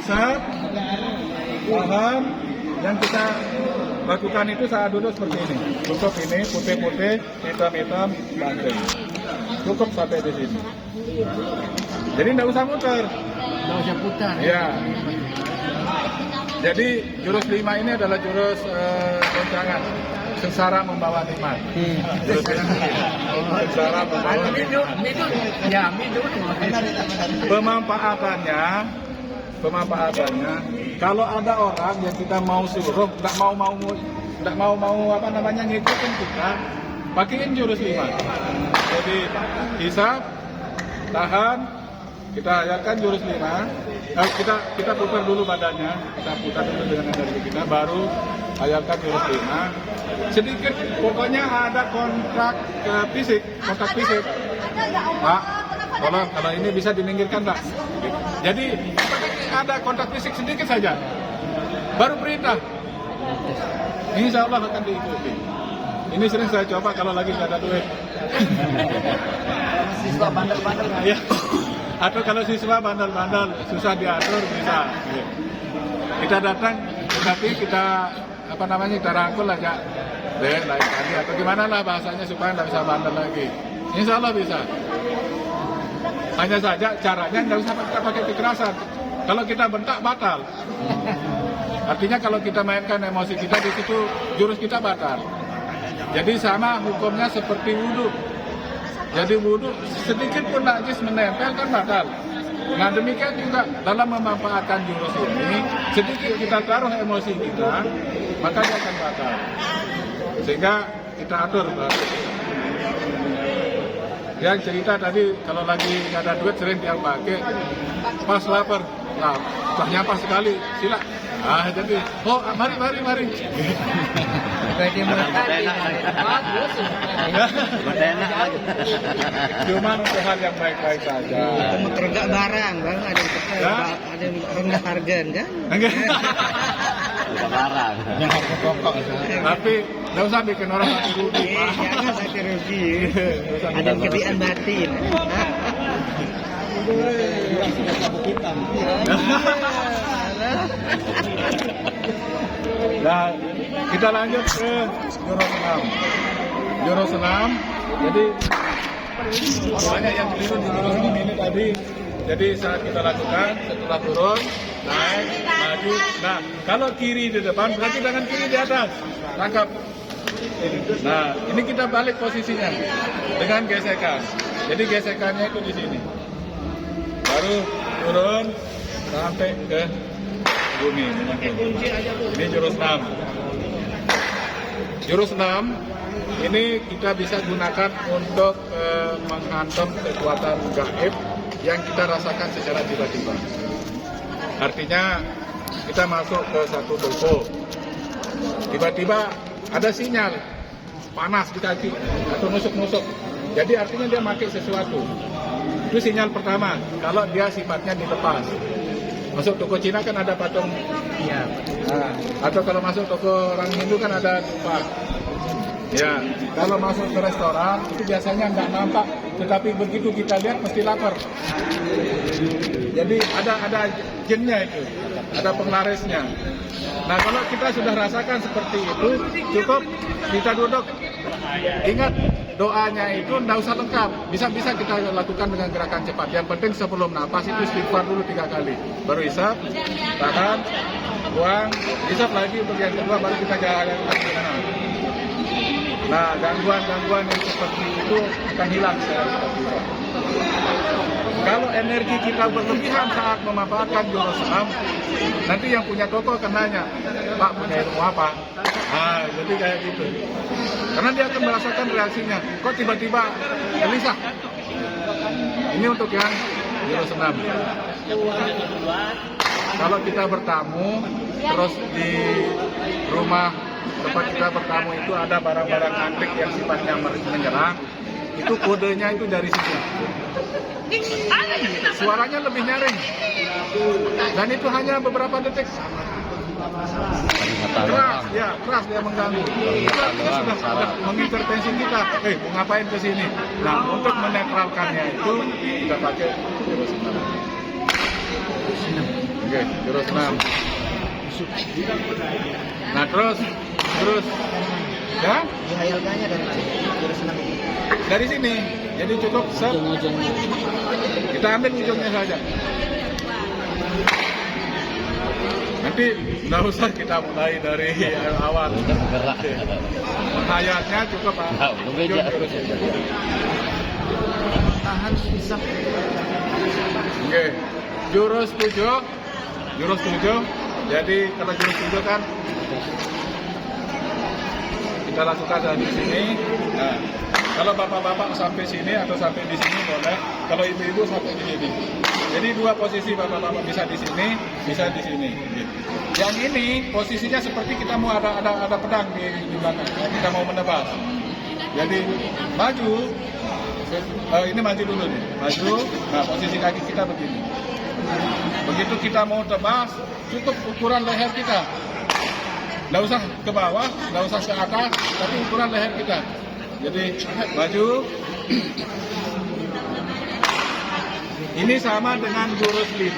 hisap, tahan. Yang kita lakukan itu saat duduk seperti ini. Tutup ini, putih-putih, hitam-hitam, banteng. Cukup sampai di sini. Jadi nggak usah muter. Nggak usah putar. Ya. Jadi jurus 5 ini adalah jurus goncangan. Sengsara membawa nikmat. Jurus ini. Sengsara membawa nikmat. Pemanfaatannya, kalau ada orang yang kita mau suruh, nggak mau apa namanya ngikutin kita, pakaiin jurus 5. Jadi hisap, tahan, kita ajarkan jurus 5. Kita putar dulu badannya, kita putar dulu dengan energi kita, baru ajarkan jurus 5. Sedikit, pokoknya ada kontak fisik. Pak, tolong kalau ini bisa diminggirkan, Pak. Jadi ada kontak fisik sedikit saja, baru perintah. Insya Allah akan diikuti. Ini sering saya coba kalau lagi nggak ada duit. Siswa bandel-bandel. Ya. Atau kalau siswa bandel-bandel susah diatur bisa. Kita datang, tapi kita kita rangkul aja. Lain kali atau gimana lah bahasanya supaya nggak bisa bandel lagi. Insya Allah bisa. Hanya saja caranya nggak usah pakai kekerasan. Kalau kita bentak batal. Artinya kalau kita mainkan emosi kita di situ jurus kita batal. Jadi sama hukumnya seperti wudhu. Jadi wudhu sedikit pun najis menempel kan batal. Nah demikian juga dalam memanfaatkan jurus ini, sedikit kita taruh emosi kita, maka dia akan batal. Sehingga kita atur. Yang cerita tadi kalau lagi nggak ada duit sering dia pakai pas lapar. Nah, setelahnya pas sekali, sila. Jadi, mari. Cuma untuk hal yang baik-baik saja. Rendah barang, bang, ada yang rendah harga, kan? Enggak. Barang. Yang harga pokok. Tapi nggak usah bikin orang mati rugi. Jangan sakit rugi. Ada yang kedian batin. Nah, kita lanjut ke jurus 6. Jurus 6. Jadi banyak yang keliru di jurus 6 ini tadi. Jadi saat kita lakukan setelah turun, naik, maju. Nah, kalau kiri di depan berarti tangan kiri di atas. Tangkap. Nah, ini kita balik posisinya dengan gesekan. Jadi gesekannya itu di sini. Baru turun sampai ke bumi. Ini jurus 6. Jurus 6 ini kita bisa gunakan untuk menghantam kekuatan gaib yang kita rasakan secara tiba-tiba. Artinya kita masuk ke satu toko, tiba-tiba ada sinyal panas di kaki atau nusuk-nusuk. Jadi artinya dia pakai sesuatu. Itu sinyal pertama, kalau dia sifatnya dilepas. Masuk toko Cina kan ada patung. Iya. Nah, atau kalau masuk toko orang Hindu kan ada tupak. Ya, kalau masuk ke restoran itu biasanya nggak nampak, tetapi begitu kita lihat mesti lapar. Jadi ada jinnya itu, ada penglarisnya. Nah kalau kita sudah rasakan seperti itu, cukup kita duduk. Ingat doanya itu nggak usah lengkap, bisa kita lakukan dengan gerakan cepat. Yang penting sebelum napas itu istighfar dulu 3 kali, baru hisap, tahan, buang, hisap lagi untuk yang kedua, baru kita jalan lagi. Nah, gangguan-gangguan yang seperti itu akan hilang secara tiba-tiba. Kalau energi kita berlebihan saat memanfaatkan jurus 6, nanti yang punya toko akan nanya, Pak punya ilmu apa? Nah, jadi kayak gitu. Karena dia akan merasakan reaksinya, kok tiba-tiba gelisah. Ini untuk yang jurus 6. Kalau kita bertamu, terus di rumah tempat kita bertamu itu ada barang-barang antik yang sifatnya menyerang, itu kodenya itu dari situ. Suaranya lebih nyaring, dan itu hanya beberapa detik. Keras dia mengganggu. Kita sudah mengintervensi kita. Mau ngapain ke sini? Nah, untuk menetralkannya itu kita pakai jurus 6. Oke, jurus 6. Nah, terus ya Dihayalkannya dari jurus 6 ini. dari sini. Jadi cukup set. Kita ambil ujungnya saja. Nanti nggak usah kita mulai dari awal. Menghayatnya cukup Pak. Tahan bisa. Oke, jurus 7. Jadi kalau jurus 7 kan kita lakukan dari sini. Nah, kalau bapak-bapak sampai sini atau sampai di sini boleh. Kalau ibu-ibu sampai di sini. Jadi dua posisi bapak-bapak bisa di sini, bisa di sini. Yang ini posisinya seperti kita mau ada pedang di belakang. Kita mau menebas. Jadi maju. Ini maju dulu nih. Maju. Nah, posisi kaki kita begini. Begitu kita mau tebas, cukup ukuran leher kita. Nggak usah ke bawah, nggak usah ke atas, tapi ukuran leher kita. Jadi maju. Ini sama dengan jurus 5.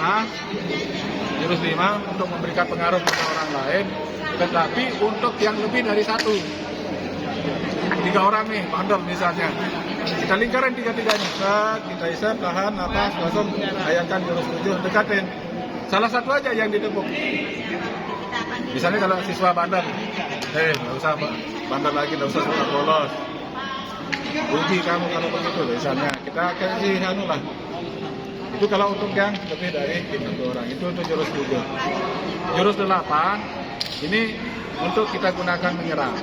Jurus 5 untuk memberikan pengaruh pada orang lain, tetapi untuk yang lebih dari 1. 3 orang nih, bandel misalnya. Kita lingkarin 3-3-nya. Kita isap, tahan, napas, kosong, hayalkan jurus 7, dekatin. Salah satu aja yang ditepuk. Misalnya kalau siswa bandel, nggak usah bandel lagi, nggak usah suka bolos. Rugi kamu kalau begitu, misalnya. Kita kasih anu lah. Itu kalau untuk yang lebih dari 1 orang. Itu untuk jurus 7. Jurus 8, ini untuk kita gunakan menyerang.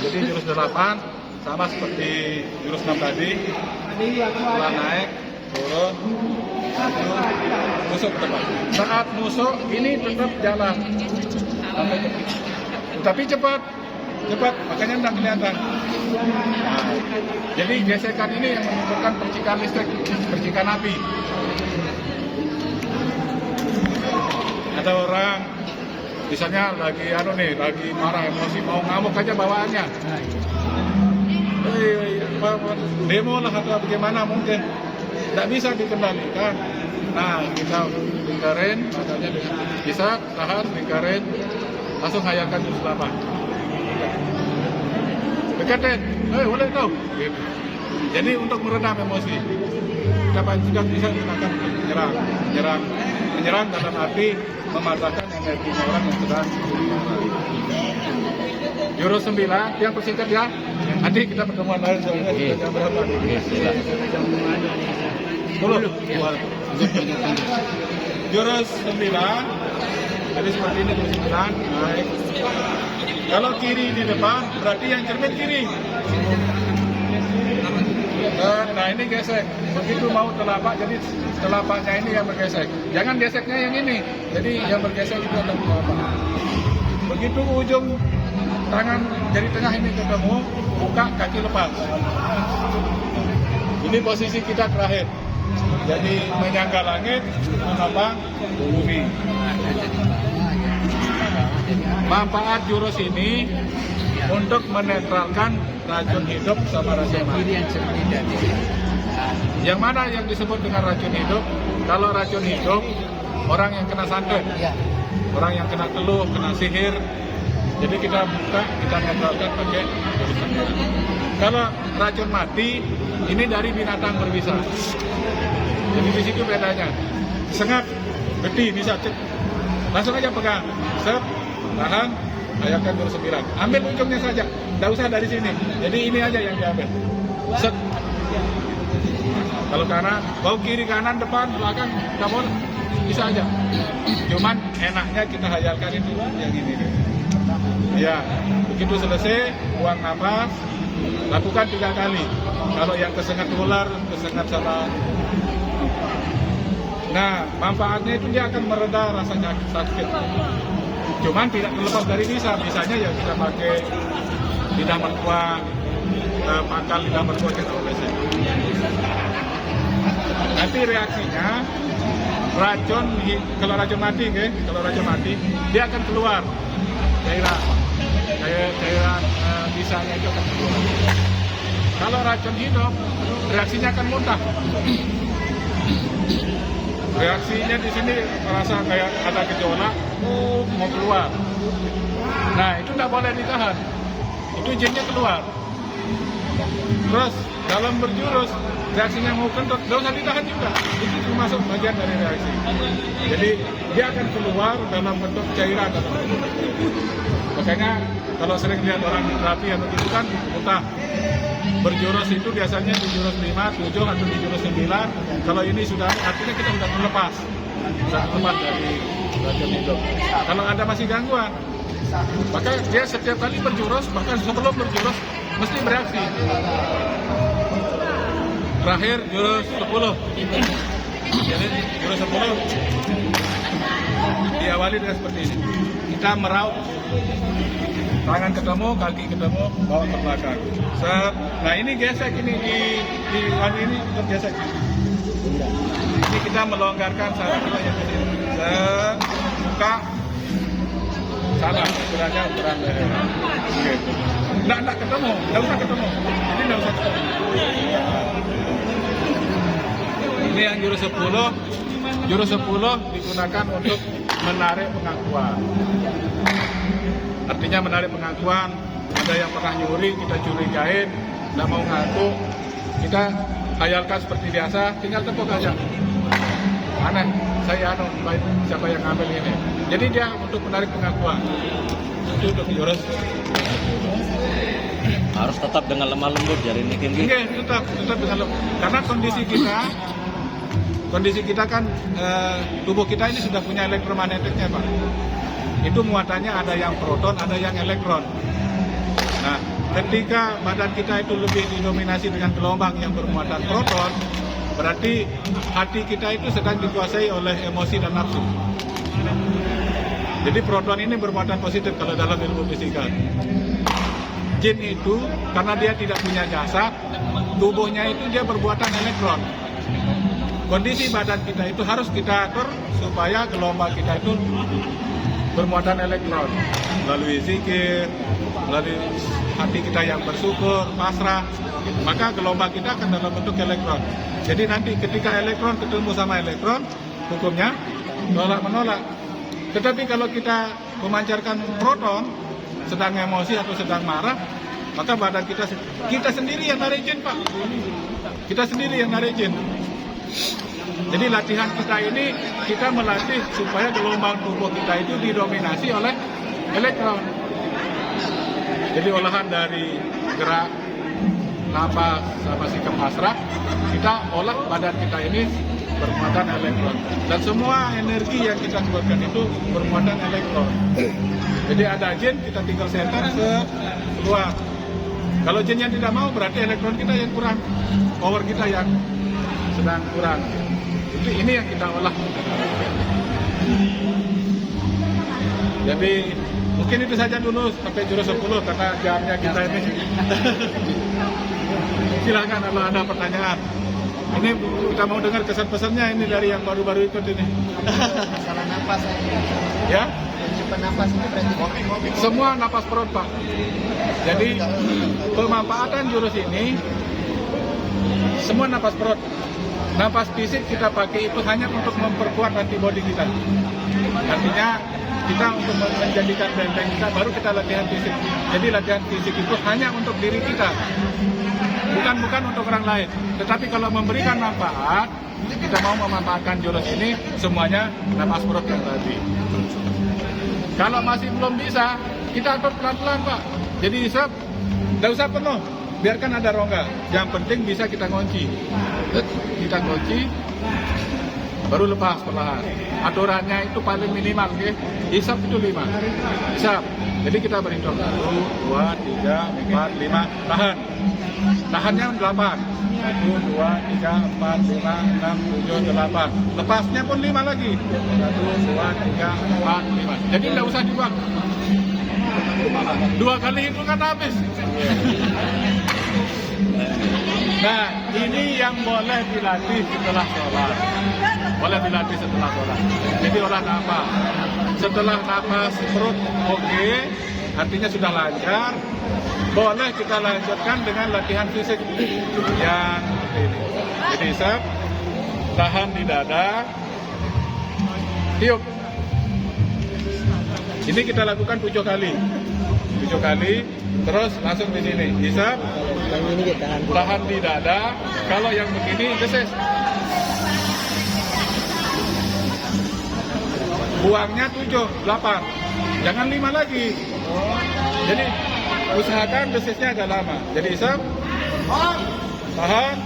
Jadi jurus 8 sama seperti jurus 6 tadi. Setelah naik, turun, maju, nusuk ke depan. Saat nusuk, ini tetap jalan. Tapi cepat, makanya tidak kelihatan. Nah, jadi gesekan ini yang menimbulkan percikan listrik, percikan api. Ada orang, misalnya lagi marah, emosi, mau ngamuk aja bawaannya. Demo lah atau bagaimana mungkin, tidak bisa dikendalikan. Nah, kita lingkarin, makanya bisa tahan, lingkarin, langsung hayalkan jurus 8. Dekatin, boleh tahu. Gitu. Jadi untuk meredam emosi, kita juga bisa gunakan menyerang dalam arti mematahkan energi orang yang sedang. Jurus 9, yang persingkat ya. Nanti kita pertemuan lain soalnya jam berapa? Jurus 9, jadi seperti ini jurus 9. Naik. Kalau kiri di depan, berarti yang cermin kiri. Nah ini gesek. Begitu mau telapak, jadi telapaknya ini yang bergesek. Jangan geseknya yang ini. Jadi yang bergesek itu adalah telapak. Begitu ujung tangan jari tengah ini ketemu, buka, kaki lepas. Ini posisi kita terakhir. Jadi menyangga langit, menopang bumi. Manfaat jurus ini untuk menetralkan racun hidup sama racun mati. Yang mana yang disebut dengan racun hidup? Kalau racun hidup, orang yang kena santet, orang yang kena teluh, kena sihir. Jadi kita buka, kita netralkan pakai jurus sendiri. Kalau racun mati, ini dari binatang berbisa. Jadi di situ bedanya. Sengat, gede bisa cek. Langsung aja pegang, tahan, hayalkan jurus 9. Ambil ujungnya saja, tidak usah dari sini. Jadi ini aja yang diambil. Set. Kalau kanan, bau kiri, kanan, depan, belakang, cabut, bisa aja. Cuman enaknya kita hayalkan itu yang ini. Ya, begitu selesai, buang nafas, lakukan 3 kali. Kalau yang kesengat ular, kesengat sama. Nah, manfaatnya itu dia akan mereda rasa sakit. Cuman tidak terlepas dari bisanya ya kita pakai lidah mertua, pangkal lidah mertua kita olesi. Nanti reaksinya kalau racun mati, dia akan keluar cairan bisanya itu akan keluar. Kalau racun hidup, reaksinya akan muntah. reaksinya di sini merasa kayak ada gejolak, mau keluar. Nah, itu tidak boleh ditahan. Itu jinnya keluar. Terus dalam berjurus, reaksinya mau kentut, tidak usah ditahan juga. Itu termasuk bagian dari reaksi. Jadi dia akan keluar dalam bentuk cairan dalam tubuh. Makanya kalau sering lihat orang terapi atau gitu kan, muntah. Berjurus itu biasanya di jurus 5, 7 atau di jurus 9. Kalau ini sudah, artinya kita sudah terlepas. Sudah terlepas dari racun hidup. Kalau ada masih gangguan, maka dia setiap kali berjurus, bahkan sebelum berjurus, mesti bereaksi. Terakhir jurus 10. Jadi jurus 10 diawali dengan seperti ini. Kita meraup, tangan ketemu, kaki ketemu, bawa ke belakang. Nah ini gesek ini di anu ini gesek. Ini kita melonggarkan saraf yang di sini. Buka, salah ukurannya ukuran leher. Gitu. Nggak ketemu, nggak usah ketemu. Jadi nggak usah ketemu. Ini yang jurus 10. Jurus 10 digunakan untuk menarik pengakuan. Artinya menarik pengakuan. Ada yang pernah nyuri, kita curigain, nggak mau ngaku, kita khayalkan seperti biasa, tinggal tepuk aja. Aneh, saya baik siapa yang ngambil ini. Jadi dia untuk menarik pengakuan. Itu untuk jurus. Harus tetap dengan lemah lembut jadi nikin gitu. Iya, tetap dengan lemah. Karena kondisi kita kan tubuh kita ini sudah punya elektromagnetiknya, Pak. Itu muatannya ada yang proton, ada yang elektron. Nah, ketika badan kita itu lebih didominasi dengan gelombang yang bermuatan proton, berarti hati kita itu sedang dikuasai oleh emosi dan nafsu. Jadi proton ini bermuatan positif kalau dalam ilmu fisika. Jin itu karena dia tidak punya jasad, tubuhnya itu dia bermuatan elektron. Kondisi badan kita itu harus kita atur supaya gelombang kita itu bermuatan elektron melalui zikir, melalui hati kita yang bersyukur, pasrah, maka gelombang kita akan dalam bentuk elektron. Jadi nanti ketika elektron ketemu sama elektron, hukumnya tolak-menolak. Tetapi kalau kita memancarkan proton, sedang emosi atau sedang marah, maka badan kita sendiri yang narik jin, Pak. Kita sendiri yang narik jin. Jadi latihan kita ini, kita melatih supaya gelombang tubuh kita itu didominasi oleh elektron. Jadi olahan dari gerak, napas, sama sikap pasrah, kita olah badan kita ini bermuatan elektron. Dan semua energi yang kita keluarkan itu bermuatan elektron. Jadi ada jin, kita tinggal setan keluar. Kalau jinnya tidak mau, berarti elektron kita yang kurang, power kita yang sedang kurang. Ini yang kita olah. Jadi mungkin itu saja dulu sampai jurus 10 karena jamnya kita ini. Silakan kalau ada pertanyaan. Ini kita mau dengar kesan-pesannya ini dari yang baru-baru ikut ini. Masalah napas Ya? Cepat napas itu berarti Semua napas perut, Pak. Jadi pemanfaatan jurus ini semua napas perut. Napas fisik kita pakai itu hanya untuk memperkuat antibodi kita. Artinya kita untuk menjadikan benteng kita, baru kita latihan fisik. Jadi latihan fisik itu hanya untuk diri kita, bukan untuk orang lain. Tetapi kalau memberikan manfaat, kita mau memanfaatkan jurus ini, semuanya napas perut yang tadi. Kalau masih belum bisa, kita atur pelan-pelan, Pak. Jadi tidak usah penuh, biarkan ada rongga. Yang penting bisa kita kunci. Kita kunci, baru lepas perlahan. Aturannya itu paling minimal, okay? Hisap itu 5. Hisap. Jadi kita berhitung 1, 2, 3, 4, 5. Tahan. Tahannya 8. 1, 2, 3, 4, 5, 6, 7, 8. Lepasnya pun 5 lagi. 1, 2, 3, 4, 5. Jadi tidak usah dibuang. 2 kali itu kan habis. Nah, ini yang boleh dilatih setelah sholat. Boleh dilatih setelah sholat. Jadi olah napas. Setelah napas perut oke, artinya sudah lancar. Boleh kita lanjutkan dengan latihan fisik yang ini. Jadi tahan di dada, tiup. Ini kita lakukan 7 kali. 7 kali, terus langsung di sini. Hisap, Yang ini kita tahan di dada. Kalau yang begini, deses. Buangnya 7, 8. Jangan 5 lagi. Jadi usahakan desesnya agak lama. Jadi hisap, tahan,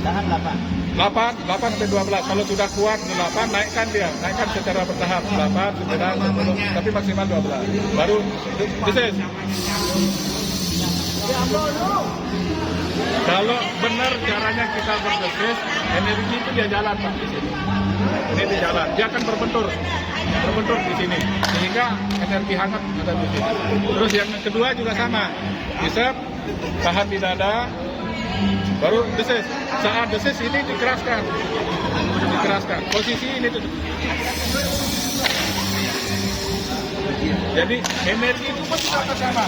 8 sampai 12. Kalau sudah kuat di 8, naikkan dia. Naikkan secara bertahap. 8, 9, 10, tapi maksimal 12. Baru deses. Kalau benar caranya kita berdesis, energi itu dia jalan Pak di sini. Ini dia jalan, dia akan berbentur di sini, sehingga energi hangat ada di sini. Terus yang kedua juga sama, hisap, tahan di dada, baru desis. Saat desis ini dikeraskan, posisi ini tuh. Jadi energi itu pun kita akan sama.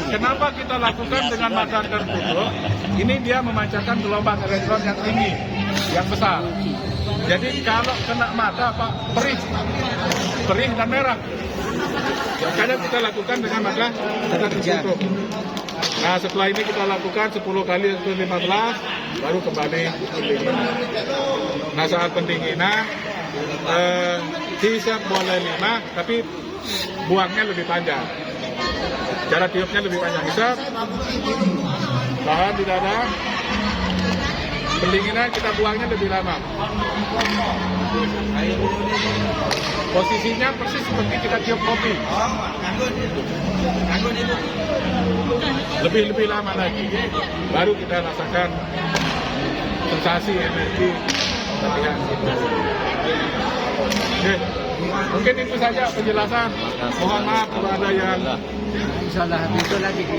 Kenapa kita lakukan dengan mata tertutup? Ini dia memancarkan gelombang elektron yang tinggi, yang besar. Jadi kalau kena mata Pak, perih dan merah. Makanya kita lakukan dengan mata tertutup. Nah setelah ini kita lakukan 10 kali atau 15, baru kembali pendinginan. Nah saat pendinginan, hisap boleh 5, tapi buangnya lebih panjang. Cara tiupnya lebih panjang. Hisap, tahan di dada. Pendinginan kita buangnya lebih lama. Posisinya persis seperti kita tiup kopi. Lebih lama lagi. Baru kita rasakan sensasi energi latihan. Oke. Mungkin itu saja penjelasan. Mohon maaf kalau ada yang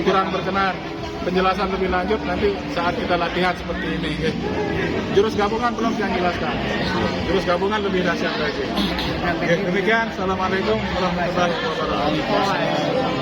kurang berkenan. Penjelasan lebih lanjut nanti saat kita latihan seperti ini. Jurus gabungan belum saya jelaskan. Jurus gabungan lebih dahsyat lagi. Demikian. Assalamualaikum warahmatullahi wabarakatuh.